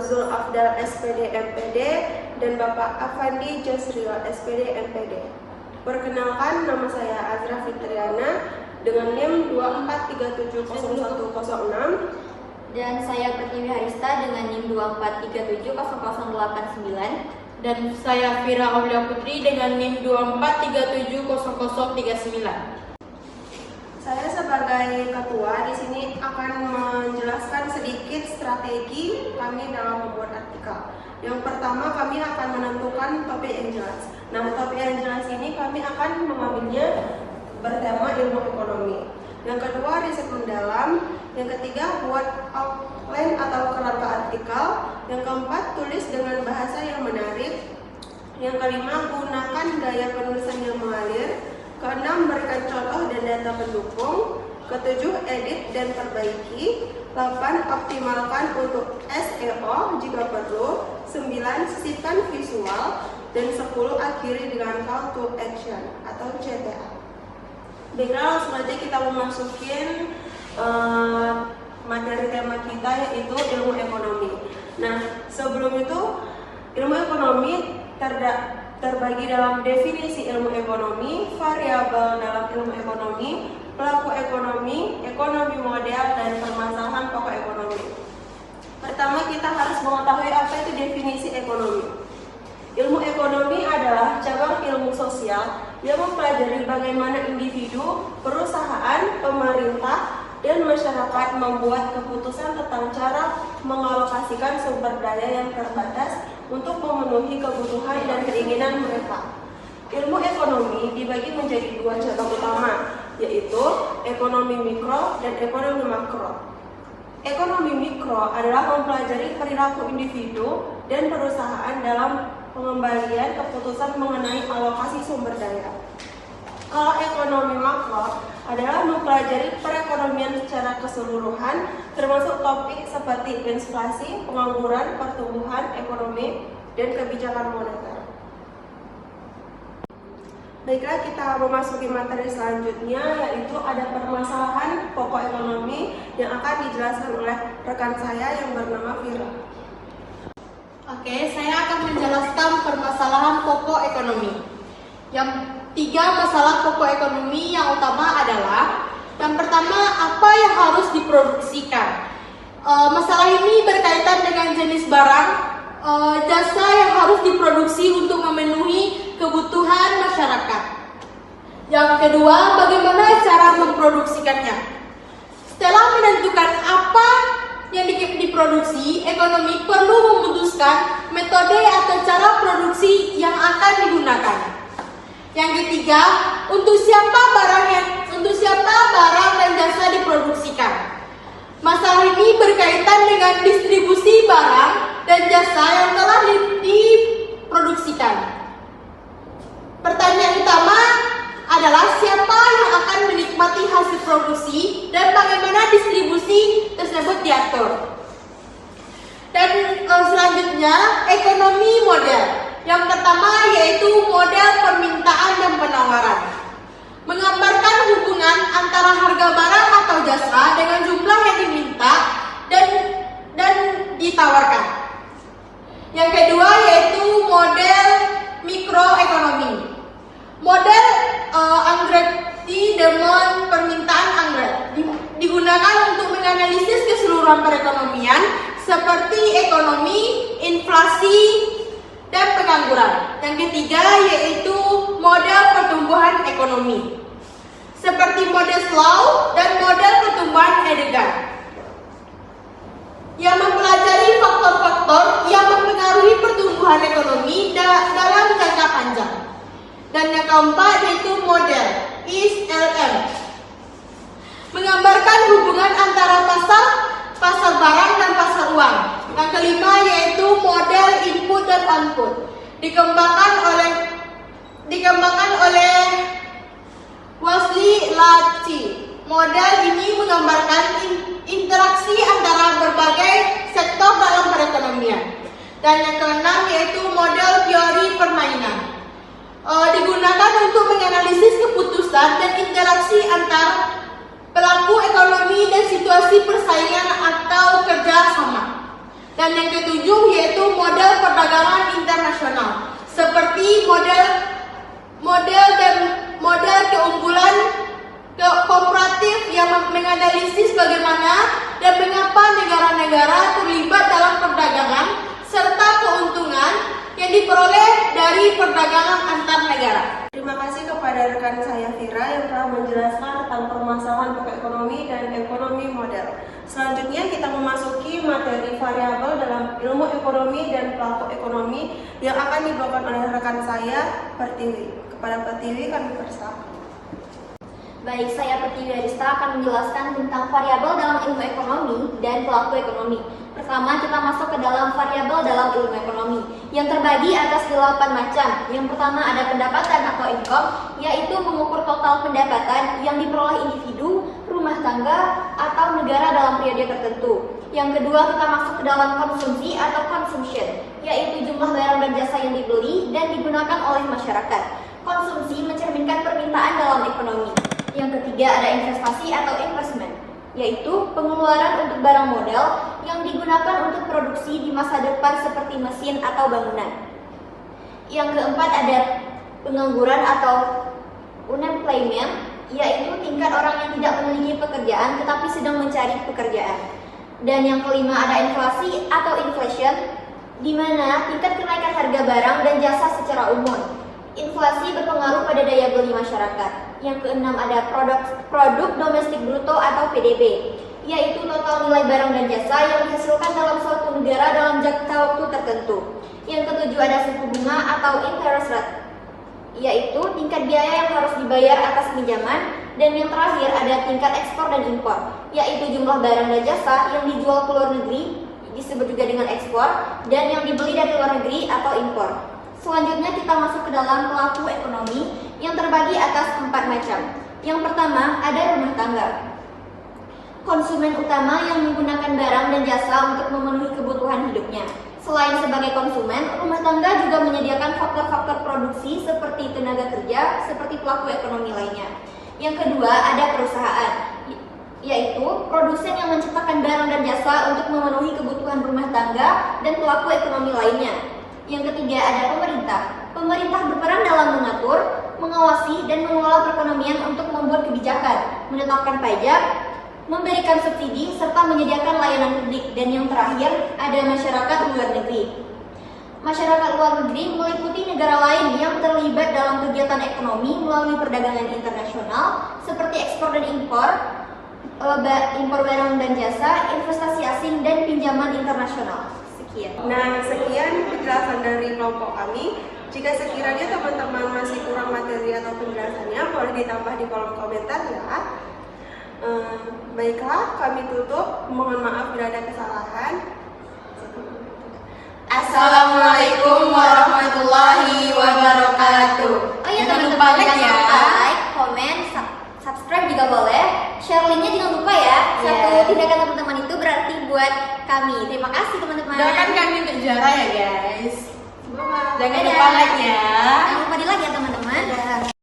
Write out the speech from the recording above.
Nuzul Afdal SPD MPD dan Bapak Afandi Jasril SPD MPD. Perkenalkan, nama saya Azra Fitriana dengan NIM 24370106. Dan saya Pertiwi Harista dengan NIM 24370089. Dan saya Fira Aulia Putri dengan NIM 24370039. Saya sebagai ketua di sini akan menjelaskan sedikit strategi kami dalam membuat artikel. Yang pertama, kami akan menentukan topik yang jelas. Nah, topik yang jelas ini kami akan mengambilnya bertema ilmu ekonomi. Yang kedua, riset mendalam. Yang ketiga, buat outline atau kerangka artikel. Yang keempat, tulis dengan bahasa yang menarik. Yang kelima, gunakan gaya penulisan yang mengalir. Keenam, berikan contoh dan data pendukung. Ketujuh, edit dan perbaiki. 8, optimalkan untuk SEO jika perlu. 9, sisipkan visual. Dan 10, akhiri dengan call to action atau CTA. Baiklah, langsung aja kita memasukin materi tema kita, yaitu ilmu ekonomi. Nah, sebelum itu, ilmu ekonomi terbagi dalam definisi ilmu ekonomi, variabel dalam ilmu ekonomi, pelaku ekonomi, ekonomi model, dan permasalahan pokok ekonomi. Pertama, kita harus mengetahui apa itu definisi ekonomi. Ilmu ekonomi adalah cabang ilmu sosial yang mempelajari bagaimana individu, perusahaan, pemerintah, dan masyarakat membuat keputusan tentang cara mengalokasikan sumber daya yang terbatas untuk memenuhi kebutuhan dan keinginan mereka. Ilmu ekonomi dibagi menjadi dua cabang utama, yaitu ekonomi mikro dan ekonomi makro. Ekonomi mikro adalah mempelajari perilaku individu dan perusahaan dalam pengembalian keputusan mengenai alokasi sumber daya. Kalau ekonomi makro adalah mempelajari perekonomian secara keseluruhan, termasuk topik seperti inflasi, pengangguran, pertumbuhan ekonomi, dan kebijakan moneter. Baiklah, kita memasuki materi selanjutnya, yaitu ada permasalahan pokok ekonomi yang akan dijelaskan oleh rekan saya yang bernama Fira. Oke, saya akan menjelaskan permasalahan pokok ekonomi. Yang tiga masalah pokok ekonomi yang utama adalah, yang pertama, apa yang harus diproduksikan. Masalah ini berkaitan dengan jenis barang, jasa yang harus diproduksi untuk memenuhi kebutuhan masyarakat. Yang kedua, bagaimana cara memproduksikannya. Setelah menentukan apa yang diproduksi, ekonomi perlu memutuskan metode atau cara produksi yang akan digunakan. Yang ketiga, untuk siapa barang dan jasa diproduksikan. Masalah ini berkaitan dengan distribusi barang dan jasa yang telah diproduksikan. Pertanyaan utama adalah siapa yang akan menikmati hasil produksi dan bagaimana distribusi tersebut diatur. Dan selanjutnya, ekonomi model. Yang pertama yaitu model permintaan dan penawaran. Menggambarkan hubungan antara harga barang atau jasa dengan jumlah yang diminta dan ditawarkan. Yang kedua yaitu model mikroekonomi. Model Andretti Demond permintaan anggrek digunakan untuk menganalisis keseluruhan perekonomian seperti ekonomi, inflasi, dan pengangguran. Yang ketiga yaitu model pertumbuhan ekonomi seperti model Slough dan model pertumbuhan Heidegger yang mempelajari faktor-faktor yang mempengaruhi pertumbuhan ekonomi dalam jangka panjang. Dan yang keempat yaitu model ISLM menggambarkan hubungan antara pasar barang dan pasar uang. Yang kelima yaitu model input dan output dikembangkan oleh Wesley Lacy. Model ini menggambarkan interaksi antara berbagai sektor dalam perekonomian. Dan yang keenam yaitu model teori permainan. Digunakan untuk menganalisis keputusan dan interaksi antar pelaku ekonomi dan situasi persaingan atau kerja sama. Dan yang ketujuh yaitu model perdagangan internasional, seperti model keunggulan kooperatif yang menganalisis bagaimana dan mengapa negara-negara terlibat dalam perdagangan serta keuntungan yang diperoleh dari perdagangan antar negara. Terima kasih kepada rekan saya Vira yang telah menjelaskan tentang permasalahan pokok ekonomi dan ekonomi model. Selanjutnya kita memasuki materi variabel dalam ilmu ekonomi dan pelaku ekonomi yang akan dibawakan oleh rekan saya Pertiwi. Kepada Pertiwi kami persilakan. Baik, saya Pertiwi Arista akan menjelaskan tentang variabel dalam ilmu ekonomi dan pelaku ekonomi. Pertama, kita masuk ke dalam variabel dalam ilmu ekonomi yang terbagi atas 8 macam. Yang pertama ada pendapatan atau income, yaitu mengukur total pendapatan yang diperoleh individu, rumah tangga, atau negara dalam periode tertentu. Yang kedua, kita masuk ke dalam konsumsi atau consumption, yaitu jumlah barang dan jasa yang dibeli dan digunakan oleh masyarakat. Konsumsi mencerminkan permintaan dalam ekonomi. Yang ketiga ada investasi atau investment, yaitu pengeluaran untuk barang modal yang digunakan untuk produksi di masa depan seperti mesin atau bangunan. Yang keempat ada pengangguran atau unemployment, yaitu tingkat orang yang tidak memiliki pekerjaan tetapi sedang mencari pekerjaan. Dan yang kelima ada inflasi atau inflation, di mana tingkat kenaikan harga barang dan jasa secara umum. Inflasi berpengaruh pada daya beli masyarakat. Yang keenam ada produk domestik bruto atau PDB, yaitu total nilai barang dan jasa yang dihasilkan dalam suatu negara dalam jangka waktu tertentu. Yang ketujuh ada suku bunga atau interest rate, yaitu tingkat biaya yang harus dibayar atas pinjaman. Dan yang terakhir ada tingkat ekspor dan impor, yaitu jumlah barang dan jasa yang dijual ke luar negeri, disebut juga dengan ekspor, dan yang dibeli dari luar negeri atau impor. Selanjutnya kita masuk ke dalam pelaku ekonomi yang terbagi atas 4 macam. Yang pertama ada rumah tangga. Konsumen utama yang menggunakan barang dan jasa untuk memenuhi kebutuhan hidupnya. Selain sebagai konsumen, rumah tangga juga menyediakan faktor-faktor produksi seperti tenaga kerja, seperti pelaku ekonomi lainnya. Yang kedua ada perusahaan, yaitu produsen yang menciptakan barang dan jasa untuk memenuhi kebutuhan rumah tangga dan pelaku ekonomi lainnya. Yang ketiga ada pemerintah. Pemerintah berperan dalam mengatur, mengawasi, dan mengelola perekonomian untuk membuat kebijakan, menetapkan pajak, memberikan subsidi, serta menyediakan layanan publik. Dan yang terakhir ada masyarakat luar negeri. Masyarakat luar negeri meliputi negara lain yang terlibat dalam kegiatan ekonomi melalui perdagangan internasional seperti ekspor dan impor barang dan jasa, investasi asing, dan pinjaman internasional. Nah, sekian penjelasan dari kelompok kami. Jika sekiranya teman-teman masih kurang materi atau penjelasannya, boleh ditambah di kolom komentar ya. Baiklah, kami tutup. Mohon maaf bila ada kesalahan. Assalamualaikum warahmatullahi wabarakatuh. Oh iya, Jangan teman-teman, lupa jangan ya. lupa like, komen, subscribe juga boleh. Share linknya jangan lupa ya. Satu tindakan teman-teman itu berarti buat kami. Terima kasih teman-teman. Doakan kami untuk juara ya guys. Bye-bye. Jangan Dadah. lupa like ya. Jangan